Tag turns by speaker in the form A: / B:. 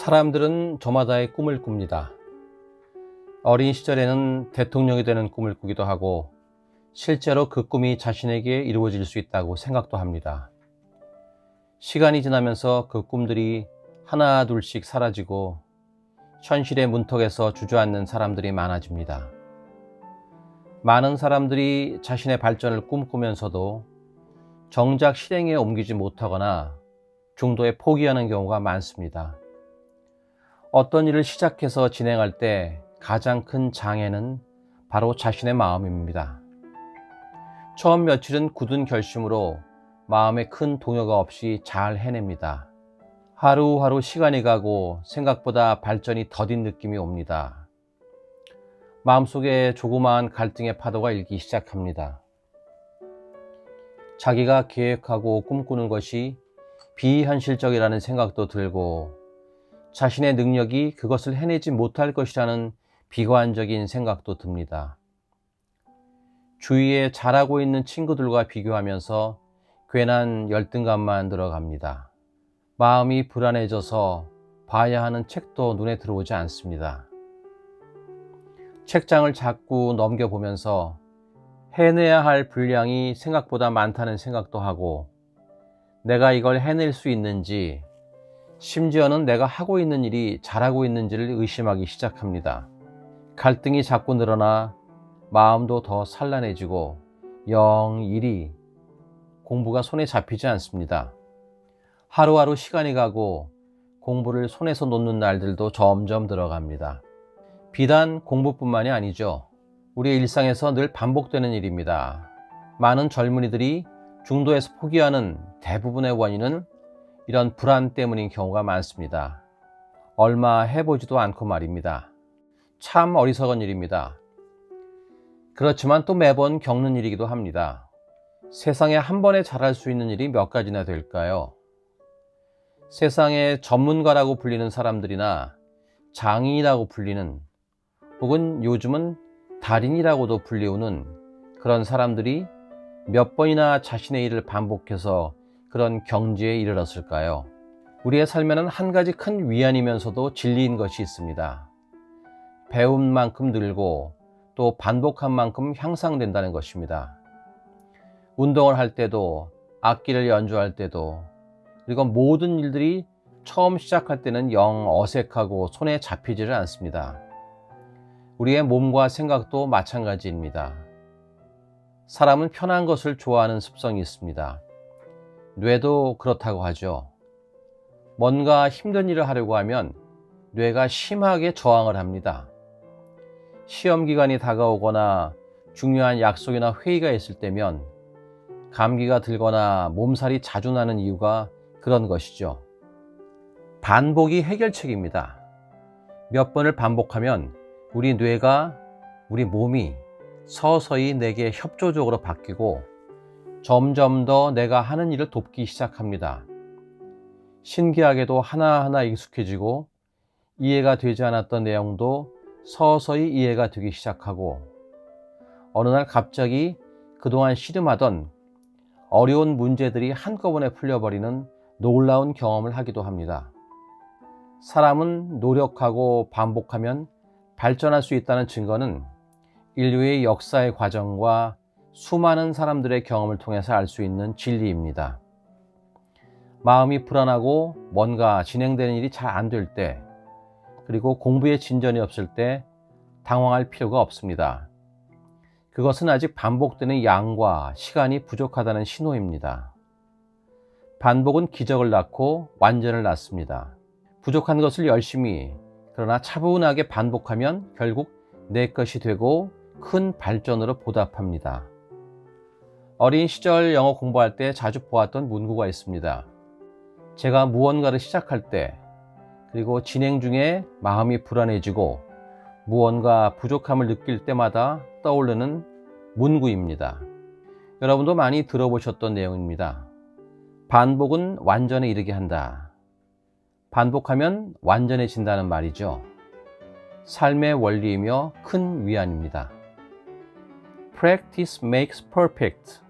A: 사람들은 저마다의 꿈을 꿉니다. 어린 시절에는 대통령이 되는 꿈을 꾸기도 하고 실제로 그 꿈이 자신에게 이루어질 수 있다고 생각도 합니다. 시간이 지나면서 그 꿈들이 하나 둘씩 사라지고 현실의 문턱에서 주저앉는 사람들이 많아집니다. 많은 사람들이 자신의 발전을 꿈꾸면서도 정작 실행에 옮기지 못하거나 중도에 포기하는 경우가 많습니다. 어떤 일을 시작해서 진행할 때 가장 큰 장애는 바로 자신의 마음입니다. 처음 며칠은 굳은 결심으로 마음에 큰 동요가 없이 잘 해냅니다. 하루하루 시간이 가고 생각보다 발전이 더딘 느낌이 옵니다. 마음속에 조그마한 갈등의 파도가 일기 시작합니다. 자기가 계획하고 꿈꾸는 것이 비현실적이라는 생각도 들고 자신의 능력이 그것을 해내지 못할 것이라는 비관적인 생각도 듭니다. 주위에 잘하고 있는 친구들과 비교하면서 괜한 열등감만 들어갑니다. 마음이 불안해져서 봐야 하는 책도 눈에 들어오지 않습니다. 책장을 자꾸 넘겨보면서 해내야 할 분량이 생각보다 많다는 생각도 하고 내가 이걸 해낼 수 있는지 심지어는 내가 하고 있는 일이 잘하고 있는지를 의심하기 시작합니다. 갈등이 자꾸 늘어나 마음도 더 산란해지고 영 일이 공부가 손에 잡히지 않습니다. 하루하루 시간이 가고 공부를 손에서 놓는 날들도 점점 들어갑니다. 비단 공부뿐만이 아니죠. 우리의 일상에서 늘 반복되는 일입니다. 많은 젊은이들이 중도에서 포기하는 대부분의 원인은 이런 불안 때문인 경우가 많습니다. 얼마 해보지도 않고 말입니다. 참 어리석은 일입니다. 그렇지만 또 매번 겪는 일이기도 합니다. 세상에 한 번에 잘할 수 있는 일이 몇 가지나 될까요? 세상에 전문가라고 불리는 사람들이나 장인이라고 불리는 혹은 요즘은 달인이라고도 불리우는 그런 사람들이 몇 번이나 자신의 일을 반복해서 그런 경지에 이르렀을까요? 우리의 삶에는 한 가지 큰 위안이면서도 진리인 것이 있습니다. 배운 만큼 늘고 또 반복한 만큼 향상된다는 것입니다. 운동을 할 때도 악기를 연주할 때도 그리고 모든 일들이 처음 시작할 때는 영 어색하고 손에 잡히지를 않습니다. 우리의 몸과 생각도 마찬가지입니다. 사람은 편한 것을 좋아하는 습성이 있습니다. 뇌도 그렇다고 하죠. 뭔가 힘든 일을 하려고 하면 뇌가 심하게 저항을 합니다. 시험 기간이 다가오거나 중요한 약속이나 회의가 있을 때면 감기가 들거나 몸살이 자주 나는 이유가 그런 것이죠. 반복이 해결책입니다. 몇 번을 반복하면 우리 뇌가, 우리 몸이 서서히 내게 협조적으로 바뀌고 점점 더 내가 하는 일을 돕기 시작합니다. 신기하게도 하나하나 익숙해지고 이해가 되지 않았던 내용도 서서히 이해가 되기 시작하고 어느 날 갑자기 그동안 씨름하던 어려운 문제들이 한꺼번에 풀려버리는 놀라운 경험을 하기도 합니다. 사람은 노력하고 반복하면 발전할 수 있다는 증거는 인류의 역사의 과정과 수많은 사람들의 경험을 통해서 알 수 있는 진리입니다. 마음이 불안하고 뭔가 진행되는 일이 잘 안 될 때, 그리고 공부에 진전이 없을 때 당황할 필요가 없습니다. 그것은 아직 반복되는 양과 시간이 부족하다는 신호입니다. 반복은 기적을 낳고 완전을 낳습니다. 부족한 것을 열심히 그러나 차분하게 반복하면 결국 내 것이 되고 큰 발전으로 보답합니다. 어린 시절 영어 공부할 때 자주 보았던 문구가 있습니다. 제가 무언가를 시작할 때 그리고 진행 중에 마음이 불안해지고 무언가 부족함을 느낄 때마다 떠오르는 문구입니다. 여러분도 많이 들어보셨던 내용입니다. 반복은 완전에 이르게 한다. 반복하면 완전해진다는 말이죠. 삶의 원리이며 큰 위안입니다. Practice makes perfect.